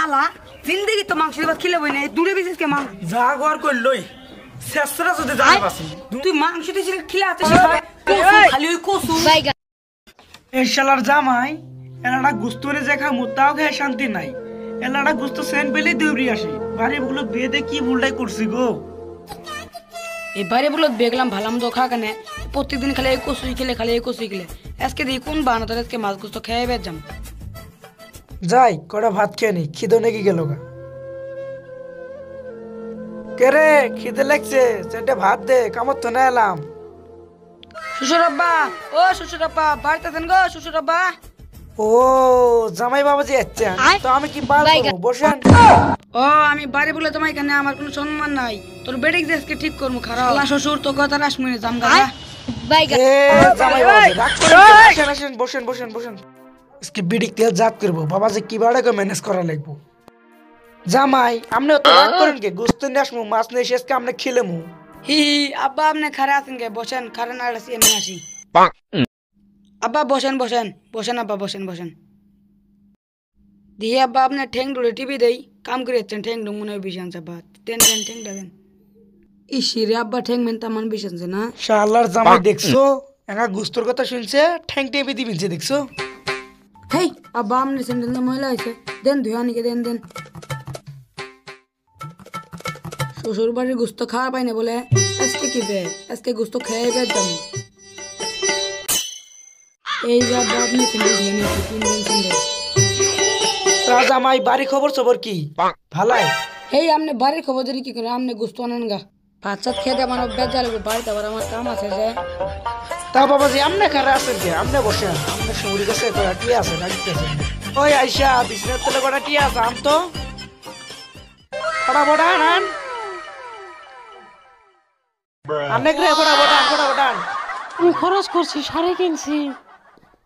শালা জিন্দগি তো মাংস ভাত খেলে বই না দূরে বিশেষ কে মাংস যা গর করলই শেষরা যদি জানা পাসি তুই মাংস দিছিস খেলে আছে খালি ওই কসু এই শালার জামাই এলাটা গুস্তরে যে খা মুতাও খায় শান্তি নাই এলাটা গুস্ত সেন পেলে দৌড়ি আসে বাড়ি গুলো বেদে কি ভুলটাই করছি গো এবারে বলো দেখলাম ভালাম তো খা কেন প্রত্যেকদিন খালি এই কসুই খেলে খালি এই কসুই খেলে আজকে দেখি কোন বানা তোর আজকে মাছ গুস্ত খেয়ে বের যাম যাই কটা ভাত খেয়ে নি খিদে নাকি গেল গা কে রে খিদে লাগছে সেটা ভাত দে কামত তো না এলাম শ্বশুর আব্বা ও শ্বশুর আব্বা বাড়িতে আছেন গো শ্বশুর আব্বা ও জামাই বাবাজি আচ্ছা তো আমি কি বাল করব বসেন ও আমি বাড়ি বলে তোমার এখানে আমার কোনো সম্মান নাই তোর বেডিক দেশকে ঠিক করবো খারাপ আল্লাহ শ্বশুর তো কথা রাসমুনি জামগা এ জামাই বাবাজি রাগ করে বসেন বসেন বসেন বসেন इसके বিড়ি তেল জাত করব বাবাজি কি বাড়া করে ম্যানেজ করা লাগবো জামাই আমনে তো রাগ করেন কে গোস্ত নিয়ে আসমু মাছ নিয়ে শেষকে আমনে খেলেমু হি আব্বা আপনি খারে আছেন কে বসেন খারে না আসি এমনি আসি আব্বা বসেন বসেন বসেন আব্বা বসেন বসেন দিয়ে আব্বা আপনি ঠেং ডুলে টিভি দেই কাম করে যাচ্ছেন ঠেং ডুম মনে হয় বেশি আনছে আব্বা টেন টেন ঠেংটা দেন ইসিরে আব্বা ঠেং মেন তামান বেশি আনছে না শালার জামাই দেখছো একা গোস্তর কথা শুনছে ঠ্যাং টেপে দিবিনছে দেখছো হেই আব্বা আপনি স্যান্ডেল না ময়লা আছে দেন ধুয়া নিকে দেন দেন শ্বশুর বাড়ির গোস্ত খাওয়া পাই না বলে আজকে কি বে আজকে গোস্ত খেয়ে বের যাম এই যে আব্বা আপনি স্যান্ডেল ধুয়ে নিয়েছে 3 দিন স্যান্ডেল তা জামাই বাড়ি খবর সবর কি ভালাই হেই আমনে বাড়ির খবর যদি কি করে আমনে গোস্ত আনেন গা ভাত সাত খেতে আমার বেজা লাগবে বাড়িতে আবার আমার কাম আছে যে তা বাবাজি আমনে খারে আছেন কে আমনে বসেন আমনে শরীর কাছে কটা টিয়া আছে ডাকতেছেন ওই আয়শা বিছনার তলে কটা টিয়া আছে আম তো বড়া আনান অনেক রে বড়া আন আমি খরচ করছি শাড়ি কিনছি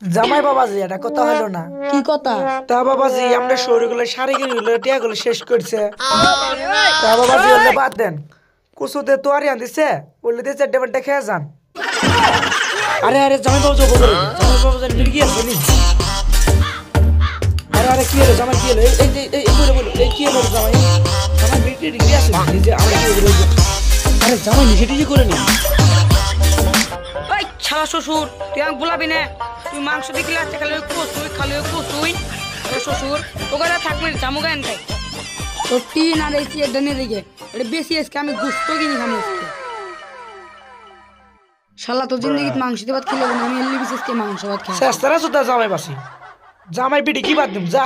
জামাই বাবাজি এটা কথা হলো না কি কথা তা বাবাজি আমনে শরীরগুলো শাড়ি কিনগুলো টিয়াগুলো শেষ করছে তা বাবাজি ওলে বাদ দেন কুসুতে তো আর দিছে ওলে দিয়ে চারটে বারটে খেয়ে যান আরে আরে জামাই বাবু যাবো জামাই বাবু জান মিল গিয়েছে নি আরে আরে কি হলো জামাই কি হলো এই বলে এই কি হলো জামাই জামাই মিল গিয়েছে নিজে আমি কি হলো আরে জামাই নিজে করে নি ওই ছাড়া শ্বশুর তুই আমাকে বলাবি না তুই মাংস দিলে আছে খালি কসুই শ্বশুর ওখানে থাকবে জামু গান খাই তোর টি না দেখছি এটা নিয়ে দেখে এটা বেশি আজকে আমি গুস্ত কিনি খামো আজকে শালা তো জিন্দগিত মাংস দিয়ে ভাত খেলে না আমি এল্লি বিশেষ মাংস ভাত খাই শেষ তারা সুদ্ধা জামাই বাসি জামাই বিটি কি বাদ দিম যা